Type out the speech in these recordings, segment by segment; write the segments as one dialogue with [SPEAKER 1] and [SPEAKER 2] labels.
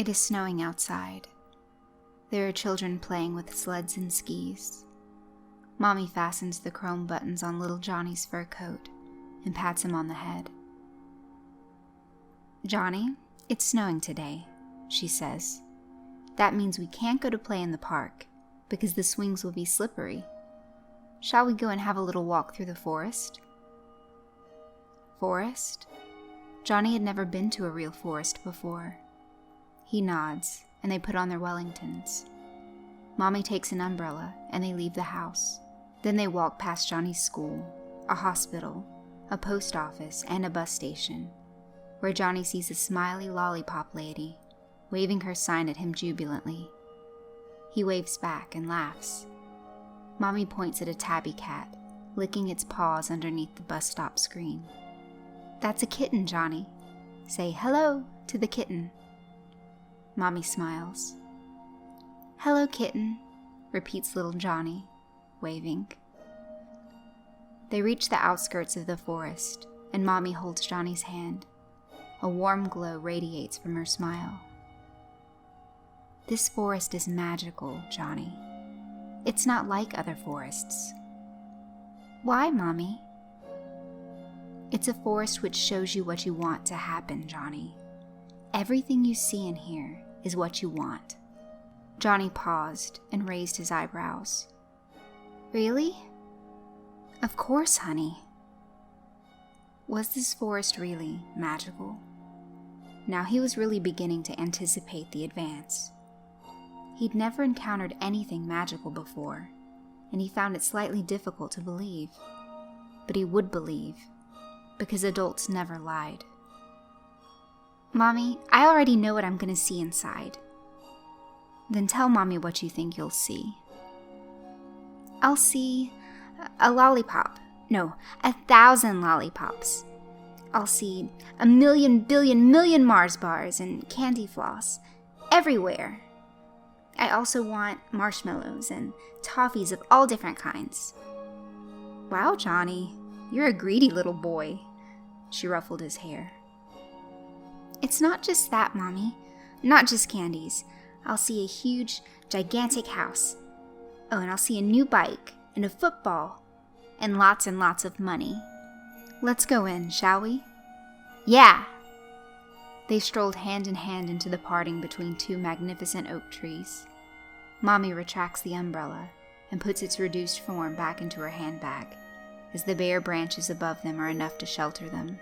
[SPEAKER 1] It is snowing outside. There are children playing with sleds and skis. Mommy fastens the chrome buttons on little Johnny's fur coat and pats him on the head. "Johnny, it's snowing today," she says. "That means we can't go to play in the park because the swings will be slippery. Shall we go and have a little walk through the forest?" Forest? Johnny had never been to a real forest before. He nods, and they put on their Wellingtons. Mommy takes an umbrella, and they leave the house. Then they walk past Johnny's school, a hospital, a post office, and a bus station, where Johnny sees a smiley lollipop lady, waving her sign at him jubilantly. He waves back and laughs. Mommy points at a tabby cat, licking its paws underneath the bus stop screen. "That's a kitten, Johnny. Say hello to the kitten." Mommy smiles. "Hello, kitten," repeats little Johnny, waving. They reach the outskirts of the forest, and Mommy holds Johnny's hand. A warm glow radiates from her smile. "This forest is magical, Johnny. It's not like other forests." "Why, Mommy?" "It's a forest which shows you what you want to happen, Johnny. Everything you see in here is what you want." Johnny paused and raised his eyebrows. "Really?" "Of course, honey." Was this forest really magical? Now he was really beginning to anticipate the advance. He'd never encountered anything magical before, and he found it slightly difficult to believe. But he would believe, because adults never lied. "Mommy, I already know what I'm going to see inside." "Then tell Mommy what you think you'll see." "I'll see a lollipop. No, 1,000 lollipops. I'll see 1,000,000,000,000,000 Mars bars and candy floss everywhere. I also want marshmallows and toffees of all different kinds." "Wow, Johnny, you're a greedy little boy." She ruffled his hair. "It's not just that, Mommy. Not just candies. I'll see a huge, gigantic house. Oh, and I'll see a new bike and a football and lots of money. Let's go in, shall we?" "Yeah!" They strolled hand in hand into the parting between two magnificent oak trees. Mommy retracts the umbrella and puts its reduced form back into her handbag, as the bare branches above them are enough to shelter them.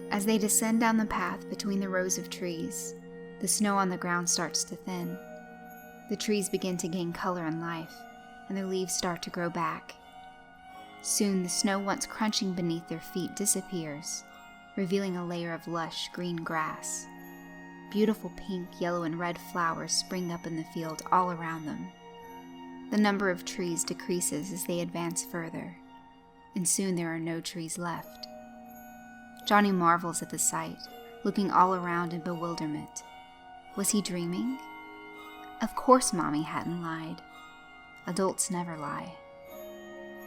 [SPEAKER 1] As they descend down the path between the rows of trees, the snow on the ground starts to thin. The trees begin to gain color and life, and their leaves start to grow back. Soon the snow once crunching beneath their feet disappears, revealing a layer of lush green grass. Beautiful pink, yellow, and red flowers spring up in the field all around them. The number of trees decreases as they advance further, and soon there are no trees left. Johnny marvels at the sight, looking all around in bewilderment. Was he dreaming? Of course Mommy hadn't lied. Adults never lie.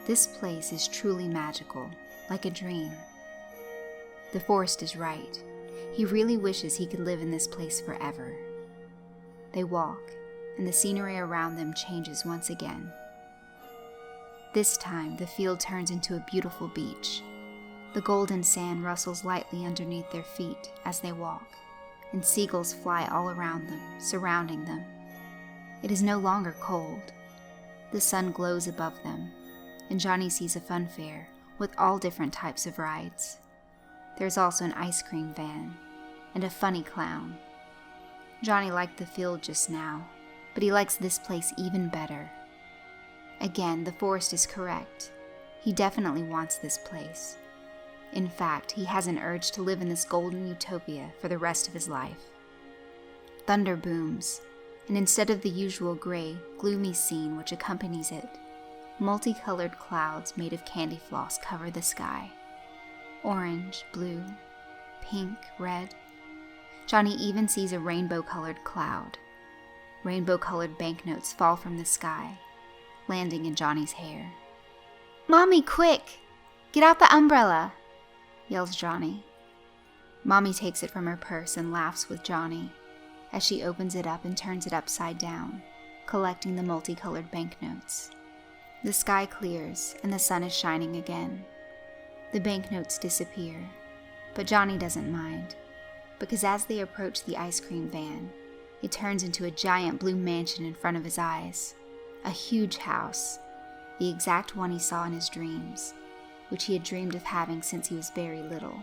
[SPEAKER 1] This place is truly magical, like a dream. The forest is right. He really wishes he could live in this place forever. They walk, and the scenery around them changes once again. This time, the field turns into a beautiful beach. The golden sand rustles lightly underneath their feet as they walk, and seagulls fly all around them, surrounding them. It is no longer cold. The sun glows above them, and Johnny sees a fun fair with all different types of rides. There's also an ice cream van and a funny clown. Johnny liked the field just now, but he likes this place even better. Again, the forest is correct. He definitely wants this place. In fact, he has an urge to live in this golden utopia for the rest of his life. Thunder booms, and instead of the usual gray, gloomy scene which accompanies it, multicolored clouds made of candy floss cover the sky. Orange, blue, pink, red. Johnny even sees a rainbow-colored cloud. Rainbow-colored banknotes fall from the sky, landing in Johnny's hair. "Mommy, quick! Get out the umbrella!" yells Johnny. Mommy takes it from her purse and laughs with Johnny. as she opens it up and turns it upside down, collecting the multicolored banknotes. The sky clears and the sun is shining again. The banknotes disappear, but Johnny doesn't mind, because as they approach the ice cream van, it turns into a giant blue mansion in front of his eyes. A huge house, the exact one he saw in his dreams, which he had dreamed of having since he was very little.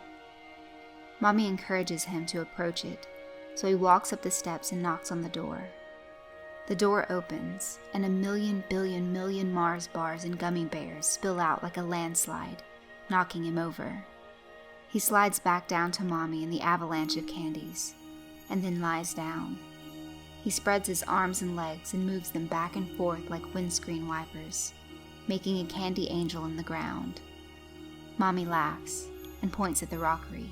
[SPEAKER 1] Mommy encourages him to approach it, so he walks up the steps and knocks on the door. The door opens, and a million Mars bars and gummy bears spill out like a landslide, knocking him over. He slides back down to Mommy in the avalanche of candies, and then lies down. He spreads his arms and legs and moves them back and forth like windscreen wipers, making a candy angel in the ground. Mommy laughs and points at the rockery.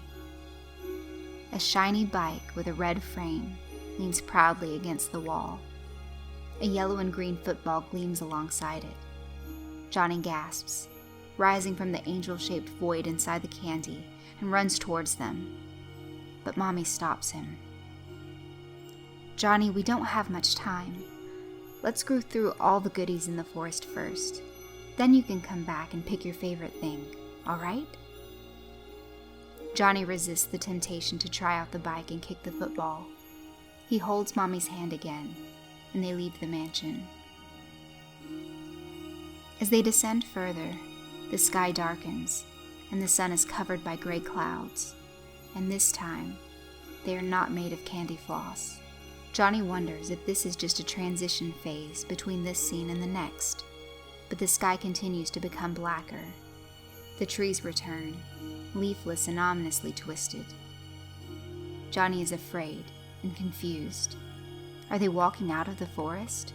[SPEAKER 1] A shiny bike with a red frame leans proudly against the wall. A yellow and green football gleams alongside it. Johnny gasps, rising from the angel-shaped void inside the candy, and runs towards them. But Mommy stops him. "Johnny, we don't have much time. Let's go through all the goodies in the forest first. Then you can come back and pick your favorite thing, all right?" Johnny resists the temptation to try out the bike and kick the football. He holds Mommy's hand again, and they leave the mansion. As they descend further, the sky darkens, and the sun is covered by gray clouds, and this time, they are not made of candy floss. Johnny wonders if this is just a transition phase between this scene and the next, but the sky continues to become blacker. The trees return, leafless and ominously twisted. Johnny is afraid and confused. Are they walking out of the forest?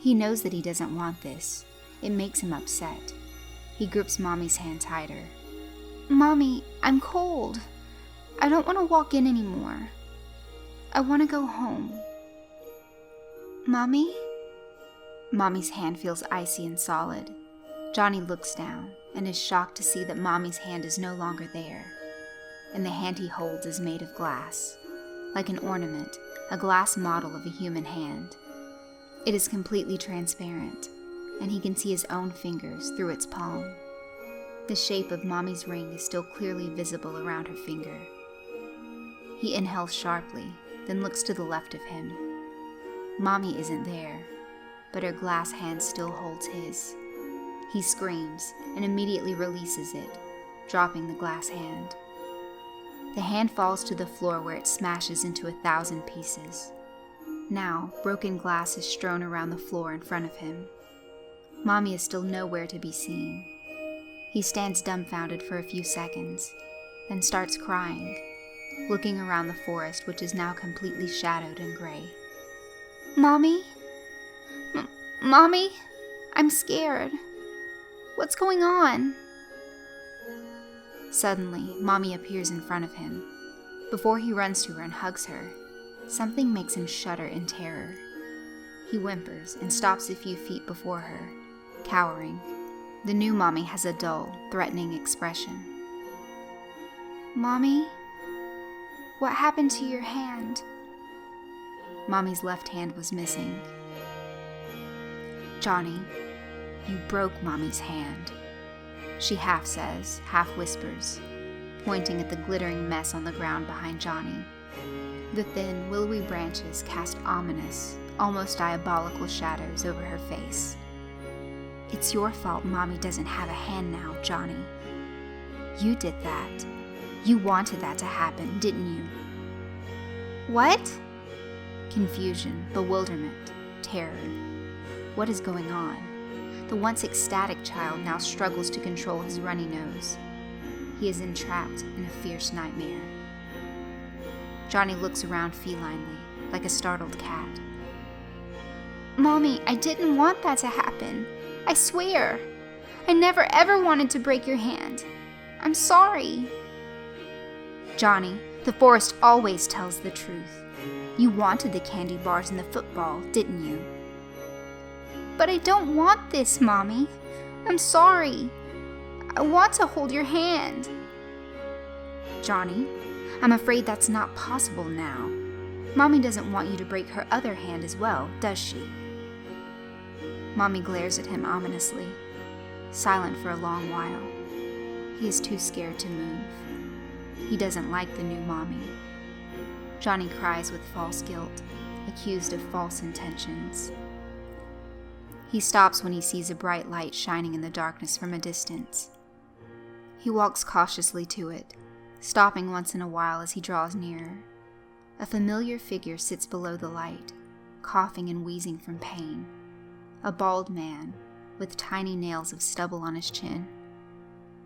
[SPEAKER 1] He knows that he doesn't want this. It makes him upset. He grips Mommy's hand tighter. "Mommy, I'm cold. I don't want to walk in anymore. I want to go home." "Mommy?" Mommy's hand feels icy and solid. Johnny looks down and is shocked to see that Mommy's hand is no longer there, and the hand he holds is made of glass, like an ornament, a glass model of a human hand. It is completely transparent, and he can see his own fingers through its palm. The shape of Mommy's ring is still clearly visible around her finger. He inhales sharply, then looks to the left of him. Mommy isn't there, but her glass hand still holds his. He screams and immediately releases it, dropping the glass hand. The hand falls to the floor where it smashes into 1,000 pieces. Now, broken glass is strewn around the floor in front of him. Mommy is still nowhere to be seen. He stands dumbfounded for a few seconds, then starts crying, looking around the forest, which is now completely shadowed and gray. "Mommy? Mommy? I'm scared. What's going on?" Suddenly, Mommy appears in front of him. Before he runs to her and hugs her, something makes him shudder in terror. He whimpers and stops a few feet before her, cowering. The new Mommy has a dull, threatening expression. "Mommy? What happened to your hand?" Mommy's left hand was missing. "Johnny, you broke Mommy's hand," she half says, half whispers, pointing at the glittering mess on the ground behind Johnny. The thin, willowy branches cast ominous, almost diabolical shadows over her face. "It's your fault Mommy doesn't have a hand now, Johnny. You did that. You wanted that to happen, didn't you?" "What?" Confusion, bewilderment, terror. What is going on? The once ecstatic child now struggles to control his runny nose. He is entrapped in a fierce nightmare. Johnny looks around felinely, like a startled cat. "Mommy, I didn't want that to happen. I swear. I never ever wanted to break your hand. I'm sorry." "Johnny, the forest always tells the truth. You wanted the candy bars and the football, didn't you?" "But I don't want this, Mommy. I'm sorry. I want to hold your hand." "Johnny, I'm afraid that's not possible now. Mommy doesn't want you to break her other hand as well, does she? Mommy glares at him ominously, silent for a long while. He is too scared to move. He doesn't like the new Mommy. Johnny cries with false guilt, accused of false intentions. He stops when he sees a bright light shining in the darkness from a distance. He walks cautiously to it, stopping once in a while as he draws nearer. A familiar figure sits below the light, coughing and wheezing from pain. A bald man, with tiny nails of stubble on his chin.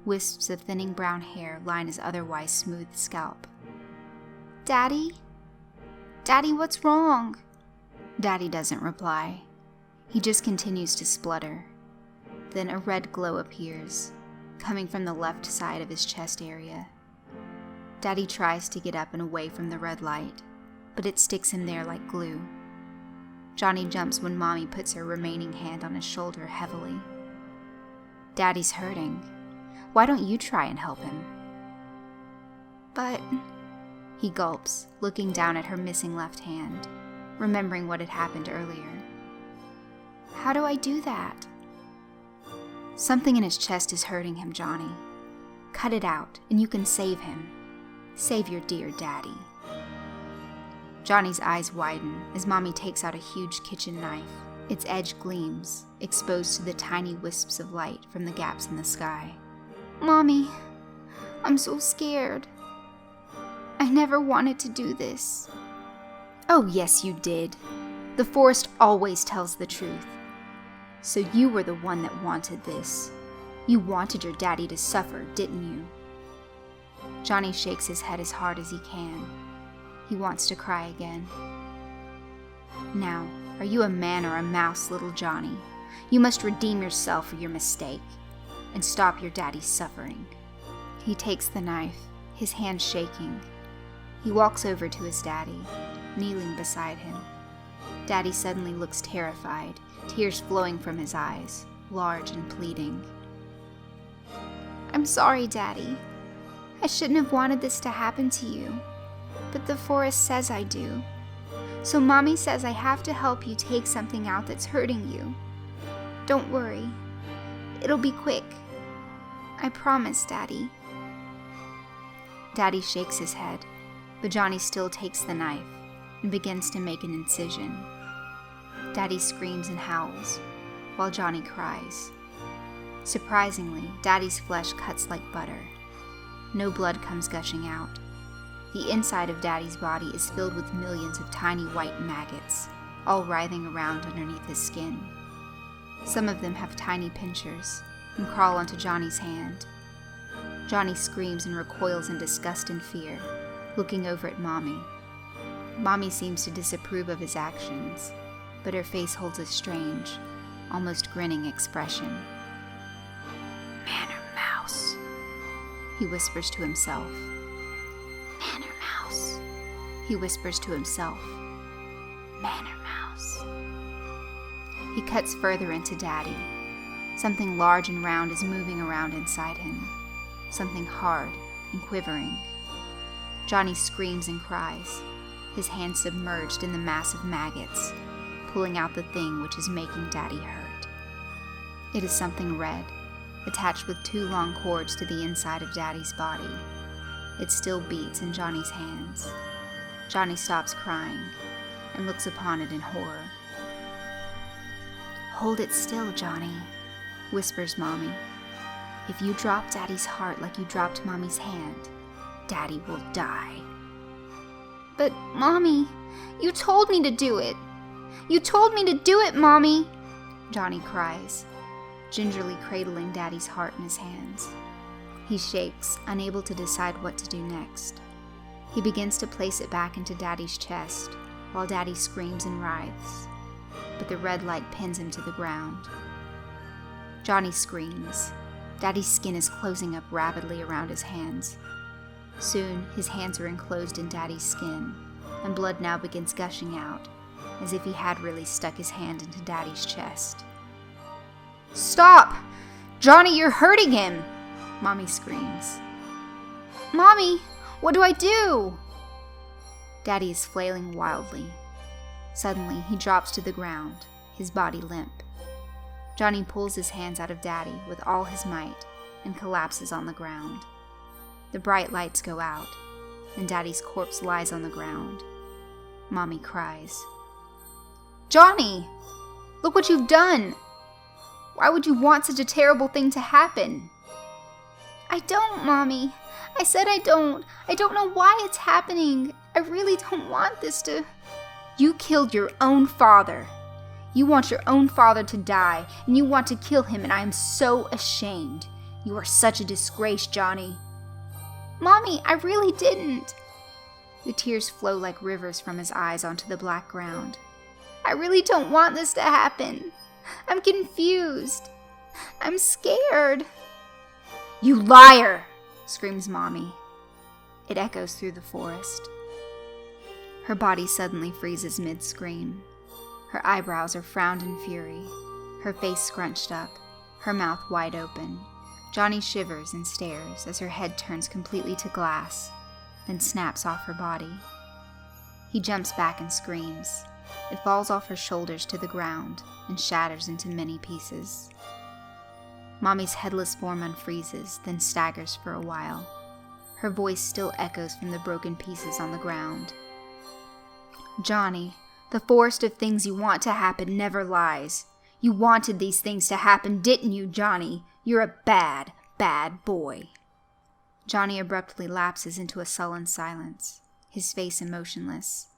[SPEAKER 1] Wisps of thinning brown hair line his otherwise smooth scalp. "Daddy? Daddy, what's wrong?" Daddy doesn't reply. He just continues to splutter. Then a red glow appears, coming from the left side of his chest area. Daddy tries to get up and away from the red light, but it sticks him there like glue. Johnny jumps when Mommy puts her remaining hand on his shoulder heavily. "Daddy's hurting. Why don't you try and help him?" "But," he gulps, looking down at her missing left hand, remembering what had happened earlier. "How do I do that?" Something in his chest is hurting him, Johnny. Cut it out, and you can save him. Save your dear daddy. Johnny's eyes widen as Mommy takes out a huge kitchen knife. Its edge gleams, exposed to the tiny wisps of light from the gaps in the sky. "Mommy, I'm so scared. I never wanted to do this." "Oh, yes, you did. The forest always tells the truth. So you were the one that wanted this. You wanted your daddy to suffer, didn't you?" Johnny shakes his head as hard as he can. He wants to cry again. "Now, are you a man or a mouse, little Johnny? You must redeem yourself for your mistake and stop your daddy's suffering." He takes the knife, his hand shaking. He walks over to his daddy, kneeling beside him. Daddy suddenly looks terrified, tears flowing from his eyes, large and pleading. "I'm sorry, Daddy. I shouldn't have wanted this to happen to you, but the forest says I do. So Mommy says I have to help you take something out that's hurting you. Don't worry. It'll be quick. I promise, Daddy." Daddy shakes his head, but Johnny still takes the knife and begins to make an incision. Daddy screams and howls, while Johnny cries. Surprisingly, Daddy's flesh cuts like butter. No blood comes gushing out. The inside of Daddy's body is filled with millions of tiny white maggots, all writhing around underneath his skin. Some of them have tiny pincers and crawl onto Johnny's hand. Johnny screams and recoils in disgust and fear, looking over at Mommy. Mommy seems to disapprove of his actions, but her face holds a strange, almost grinning expression. "Man or mouse?" he whispers to himself. "Man or mouse?" he whispers to himself. "Man or mouse?" He cuts further into Daddy. Something large and round is moving around inside him, something hard and quivering. Johnny screams and cries, his hand submerged in the mass of maggots, pulling out the thing which is making Daddy hurt. It is something red, attached with 2 long cords to the inside of Daddy's body. It still beats in Johnny's hands. Johnny stops crying and looks upon it in horror. "Hold it still, Johnny," whispers Mommy. "If you drop Daddy's heart like you dropped Mommy's hand, Daddy will die." "But, Mommy, you told me to do it. You told me to do it, Mommy," Johnny cries, gingerly cradling Daddy's heart in his hands. He shakes, unable to decide what to do next. He begins to place it back into Daddy's chest, while Daddy screams and writhes, but the red light pins him to the ground. Johnny screams. Daddy's skin is closing up rapidly around his hands. Soon, his hands are enclosed in Daddy's skin, and blood now begins gushing out, as if he had really stuck his hand into Daddy's chest. "Stop! Johnny, you're hurting him!" Mommy screams. "Mommy, what do I do?" Daddy is flailing wildly. Suddenly, he drops to the ground, his body limp. Johnny pulls his hands out of Daddy with all his might and collapses on the ground. The bright lights go out, and Daddy's corpse lies on the ground. Mommy cries. "Johnny! Look what you've done! Why would you want such a terrible thing to happen?" "I don't, Mommy. I said I don't. I don't know why it's happening. I really don't want this to..." "You killed your own father. You want your own father to die, and you want to kill him, and I am so ashamed. You are such a disgrace, Johnny." "Mommy, I really didn't." The tears flow like rivers from his eyes onto the black ground. "I really don't want this to happen. I'm confused. I'm scared." "You liar!" screams Mommy. It echoes through the forest. Her body suddenly freezes mid-scream. Her eyebrows are frowned in fury, her face scrunched up, her mouth wide open. Johnny shivers and stares as her head turns completely to glass, then snaps off her body. He jumps back and screams. It falls off her shoulders to the ground and shatters into many pieces. Mommy's headless form unfreezes, then staggers for a while. Her voice still echoes from the broken pieces on the ground. "Johnny, the forest of things you want to happen never lies. You wanted these things to happen, didn't you, Johnny? You're a bad, bad boy." Johnny abruptly lapses into a sullen silence, his face emotionless.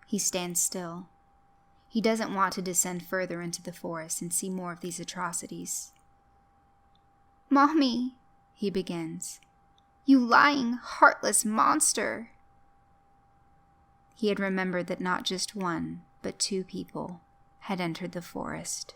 [SPEAKER 1] He stands still. He doesn't want to descend further into the forest and see more of these atrocities. "Mommy," he begins. "You lying, heartless monster." He had remembered that not just one, but two people had entered the forest.